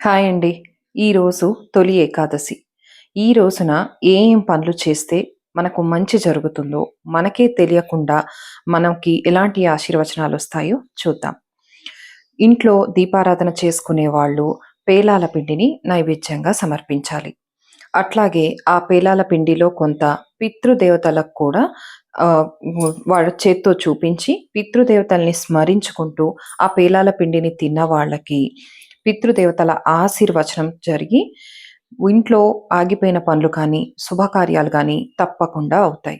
Hi అండి. ఈరోజు తొలి ఏకాదశి. ఈ రోజున ఏం పనులు చేస్తే మనకు మంచి జరుగుతుందో, మనకే తెలియకుండా మనకి ఎలాంటి ఆశీర్వచనాలొస్తాయో చూద్దాం. ఇంట్లో దీపారాధన చేసుకునే వాళ్ళు పేలాల పిండిని నైవేద్యంగా సమర్పించాలి. అట్లాగే ఆ పేలాల పిండిలో కొంత పితృదేవతలకు కూడా వాళ్ళ చేత్తో చూపించి పితృదేవతల్ని స్మరించుకుంటూ ఆ పేలాల పిండిని తిన్న వాళ్ళకి పితృదేవతల ఆశీర్వచనం జరిగి ఇంట్లో ఆగిపోయిన పనులు కానీ, శుభకార్యాలు గానీ తప్పకుండా అవుతాయి.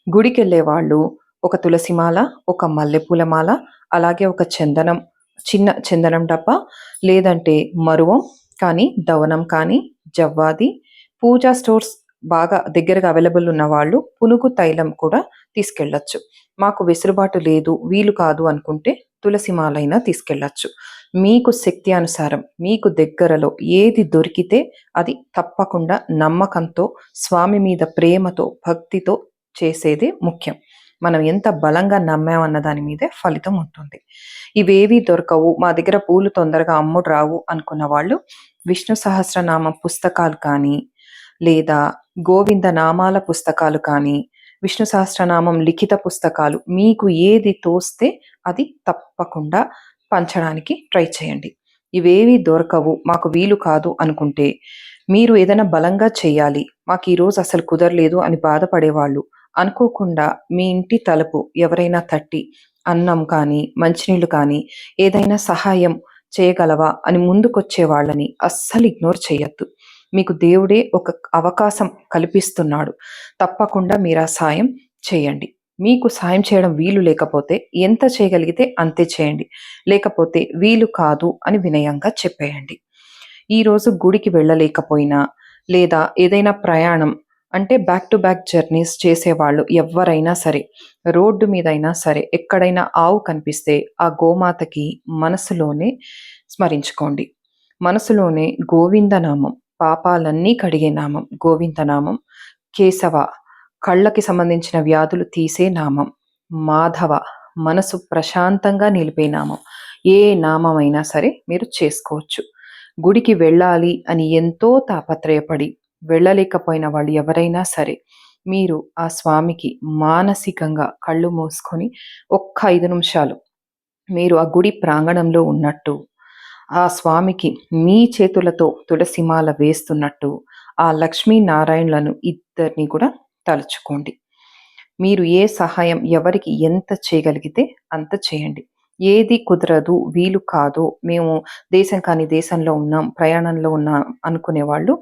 గుడికెళ్ళే వాళ్ళు ఒక తులసిమాల, ఒక మల్లెపూల మాల, అలాగే ఒక చిన్న చందనం డబ్బా, లేదంటే మరువం కానీ, దవనం కానీ, జవ్వాది, పూజా స్టోర్స్ బాగా దగ్గరగా అవైలబుల్ ఉన్న వాళ్ళు పునుగు తైలం కూడా తీసుకెళ్ళొచ్చు. మాకు వెసులుబాటు లేదు, వీలు కాదు అనుకుంటే తులసి మాలైనా తీసుకెళ్ళొచ్చు. మీకు శక్తి అనుసారం మీకు దగ్గరలో ఏది దొరికితే అది తప్పకుండా నమ్మకంతో, స్వామి మీద ప్రేమతో, భక్తితో చేసేదే ముఖ్యం. మనం ఎంత బలంగా నమ్మామన్న దాని మీదే ఫలితం ఉంటుంది. ఇవేవీ దొరకవు, మా దగ్గర పూలు తొందరగా అమ్ముడు రావు అనుకున్న వాళ్ళు విష్ణు సహస్రనామ పుస్తకాలు కానీ, లేదా గోవింద నామాల పుస్తకాలు కానీ, విష్ణు సహస్రనామం లిఖిత పుస్తకాలు మీకు ఏది తోస్తే అది తప్పకుండా పంచడానికి ట్రై చేయండి. ఇవేవీ దొరకవు, మాకు వీలు కాదు అనుకుంటే మీరు ఏదైనా బలంగా చేయాలి, మాకు ఈరోజు అసలు కుదరలేదు అని బాధపడేవాళ్ళు అనుకోకుండా మీ ఇంటి తలుపు ఎవరైనా తట్టి అన్నం కానీ, మంచినీళ్ళు కానీ, ఏదైనా సహాయం చేయగలవా అని ముందుకొచ్చే వాళ్ళని అస్సలు ఇగ్నోర్ చేయొద్దు. మీకు దేవుడే ఒక అవకాశం కల్పిస్తున్నాడు. తప్పకుండా మీరు ఆ సాయం చేయండి. మీకు సాయం చేయడం వీలు లేకపోతే ఎంత చేయగలిగితే అంతే చేయండి. లేకపోతే వీలు కాదు అని వినయంగా చెప్పేయండి. ఈరోజు గుడికి వెళ్ళలేకపోయినా, లేదా ఏదైనా ప్రయాణం అంటే బ్యాక్ టు బ్యాక్ జర్నీస్ చేసేవాళ్ళు ఎవ్వరైనా సరే, రోడ్డు మీదైనా సరే, ఎక్కడైనా ఆవు కనిపిస్తే ఆ గోమాతకి మనసులోనే స్మరించుకోండి. మనసులోనే గోవిందనామం, పాపాలన్నీ కడిగే నామం గోవిందనామం, కేశవ కళ్ళకి సంబంధించిన వ్యాధులు తీసే నామం, మాధవ మనసు ప్రశాంతంగా నిలిపే నామం, ఏ నామమైనా సరే మీరు చేసుకోవచ్చు. గుడికి వెళ్ళాలి అని ఎంతో తాపత్రయపడి వెళ్ళలేకపోయిన వాళ్ళు ఎవరైనా సరే, మీరు ఆ స్వామికి మానసికంగా కళ్ళు మూసుకొని ఒక్క 5 నిమిషాలు మీరు ఆ గుడి ప్రాంగణంలో ఉన్నట్టు, ఆ స్వామికి మీ చేతులతో తులసిమాల వేస్తున్నట్టు, ఆ లక్ష్మీనారాయణులను ఇద్దరిని కూడా తలుచుకోండి. మీరు ఏ సహాయం ఎవరికి ఎంత చేయగలిగితే అంత చేయండి. ఏది కుదరదు, వీలు కాదు, మేము దేశం కాని దేశంలో ఉన్నాం, ప్రయాణంలో ఉన్నాం అనుకునే వాళ్ళు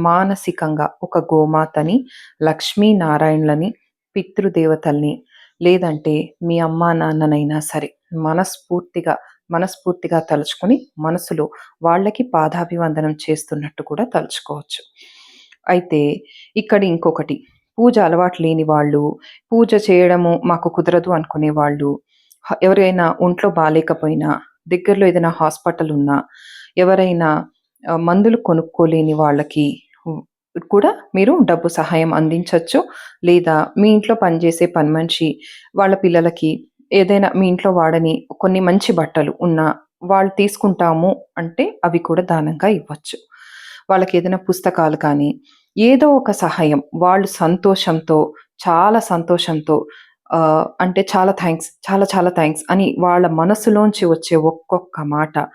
మానసికంగా ఒక గోమాతని, లక్ష్మీనారాయణులని, పితృదేవతల్ని, లేదంటే మీ అమ్మా నాన్ననైనా సరే మనస్ఫూర్తిగా తలుచుకొని మనసులో వాళ్ళకి పాదాభివందనం చేస్తున్నట్టు కూడా తలుచుకోవచ్చు. అయితే ఇక్కడ ఇంకొకటి, పూజ అలవాటు లేని వాళ్ళు, పూజ చేయడము మాకు కుదరదు అనుకునే వాళ్ళు, ఎవరైనా ఒంట్లో బాలేకపోయినా, దగ్గరలో ఏదైనా హాస్పిటల్ ఉన్నా, ఎవరైనా మందులు కొనుక్కోలేని వాళ్ళకి కూడా మీరు డబ్బు సహాయం అందించొచ్చు. లేదా మీ ఇంట్లో పనిచేసే పని మనిషి వాళ్ళ పిల్లలకి ఏదైనా మీ ఇంట్లో వాడని కొన్ని మంచి బట్టలు ఉన్నా వాళ్ళు తీసుకుంటాము అంటే అవి కూడా దానంగా ఇవ్వచ్చు. వాళ్ళకి ఏదైనా పుస్తకాలు కానీ, ఏదో ఒక సహాయం వాళ్ళు సంతోషంతో, చాలా సంతోషంతో అంటే చాలా థాంక్స్, చాలా చాలా థాంక్స్ అని వాళ్ళ మనసులోంచి వచ్చే ఒక్కొక్క మాట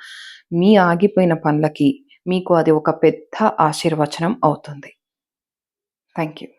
మీ ఆగిపోయిన పనులకి మీకు అది ఒక పెద్ద ఆశీర్వచనం అవుతుంది. Thank you.